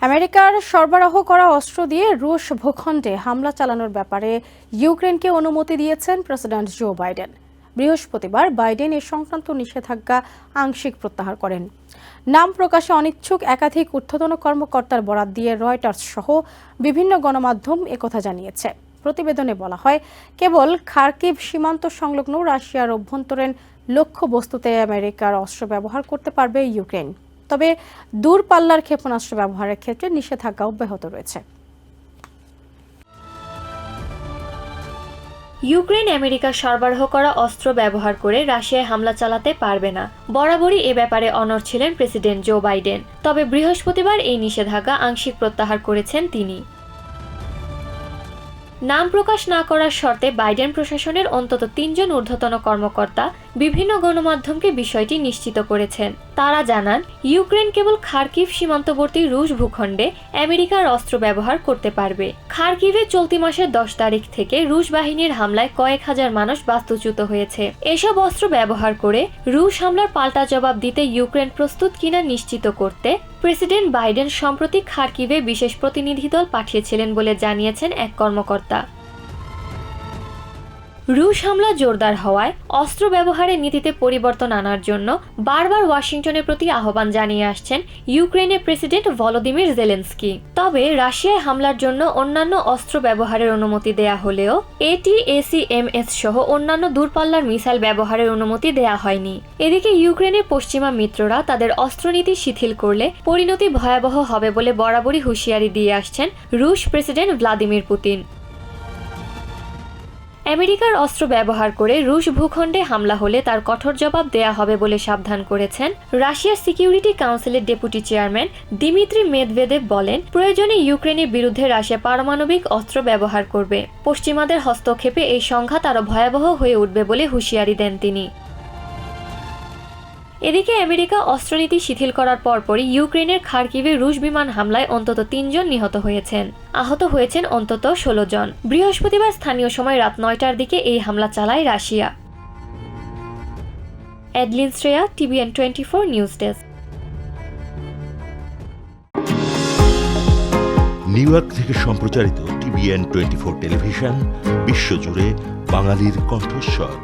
আমেরিকার সরবরাহ করা অস্ত্র দিয়ে রুশ ভূখণ্ডে হামলা চালানোর ব্যাপারে ইউক্রেনকে অনুমতি দিয়েছেন প্রেসিডেন্ট জো বাইডেন। বৃহস্পতিবার বাইডেন এ সংক্রান্ত নিষেধাজ্ঞা আংশিক প্রত্যাহার করেন। নাম প্রকাশে অনিচ্ছুক একাধিক ঊর্ধ্বতন কর্মকর্তার বরাত দিয়ে রয়টার্স সহ বিভিন্ন গণমাধ্যম একথা জানিয়েছে। প্রতিবেদনে বলা হয়, কেবল খার্কিভ সীমান্ত সংলগ্ন রাশিয়ার অভ্যন্তরীণ লক্ষ্যবস্তুতে আমেরিকার অস্ত্র ব্যবহার করতে পারবে ইউক্রেন। তবে দূরপাল্লার ক্ষেপণাস্ত্র ব্যবহারের ক্ষেত্রে নিষেধাজ্ঞা অব্যাহত রয়েছে। ইউক্রেন আমেরিকার সরবরাহ করা অস্ত্র ব্যবহার করে রাশিয়ায় হামলা চালাতে পারবে না। বরাবরই এ ব্যাপারে অনড় ছিলেন প্রেসিডেন্ট জো বাইডেন। তবে বৃহস্পতিবার এই নিষেধাজ্ঞা আংশিক প্রত্যাহার করেছেন তিনি। নাম প্রকাশ না করার শর্তে বাইডেন প্রশাসনের অন্তত ৩ জন ঊর্ধ্বতন কর্মকর্তা বিভিন্ন গণমাধ্যমকে বিষয়টি নিশ্চিত করেছেন। তারা জানান, ইউক্রেন কেবল খার্কিভ সীমান্তবর্তী রুশ ভূখণ্ডে আমেরিকার অস্ত্র ব্যবহার করতে পারবে। খার্কিভে চলতি মাসের 10 তারিখ থেকে রুশ বাহিনীর হামলায় কয়েক হাজার মানুষ বাস্তুচ্যুত হয়েছে। এসব অস্ত্র ব্যবহার করে রুশ হামলার পাল্টা জবাব দিতে ইউক্রেন প্রস্তুত কিনা নিশ্চিত করতে প্রেসিডেন্ট বাইডেন সম্প্রতি খার্কিভে বিশেষ প্রতিনিধি দল পাঠিয়েছিলেন বলে জানিয়েছেন এক কর্মকর্তা। রুশ হামলা জোরদার হওয়ায় অস্ত্র ব্যবহারের নীতিতে পরিবর্তন আনার জন্য বারবার ওয়াশিংটনের প্রতি আহ্বান জানিয়ে আসছেন ইউক্রেনের প্রেসিডেন্ট ভলোদিমির জেলেনস্কি। তবে রাশিয়ায় হামলার জন্য অন্যান্য অস্ত্র ব্যবহারের অনুমতি দেয়া হলেও ATACMS সহ অন্যান্য দূরপাল্লার মিসাইল ব্যবহারের অনুমতি দেয়া হয়নি। এদিকে ইউক্রেনের পশ্চিমা মিত্ররা তাদের অস্ত্রনীতি শিথিল করলে পরিণতি ভয়াবহ হবে বলে বরাবরই হুঁশিয়ারি দিয়ে আসছেন রুশ প্রেসিডেন্ট ভ্লাদিমির পুতিন। আমেরিকার অস্ত্র ব্যবহার করে রুশ ভূখণ্ডে হামলা হলে তার কঠোর জবাব দেয়া হবে বলে সাবধান করেছেন রাশিয়ার সিকিউরিটি কাউন্সিলের ডেপুটি চেয়ারম্যান দিমিত্রি মেদভেদেভ। বলেন, প্রয়োজনে ইউক্রেনের বিরুদ্ধে রাশিয়া পারমাণবিক অস্ত্র ব্যবহার করবে। পশ্চিমাদের হস্তক্ষেপে এই সংঘাত আরও ভয়াবহ হয়ে উঠবে বলে হুঁশিয়ারি দেন তিনি। এদিকে আমেরিকা অস্ত্রনীতি শিথিল করার পরপরই ইউক্রেনের খার্কিভে রুশ বিমান হামলায় অন্তত 3 জন নিহত হয়েছেন। আহত হয়েছেন অন্তত 16 জন। বৃহস্পতিবার স্থানীয় সময় রাত 9টার দিকে এই হামলা চালায় Russia. Adeline Shreya, TVN 24 news desk. New York থেকে সম্প্রচারিত TVN 24 টেলিভিশন বিশ্বজুড়ে বাঙালির কণ্ঠস্বর।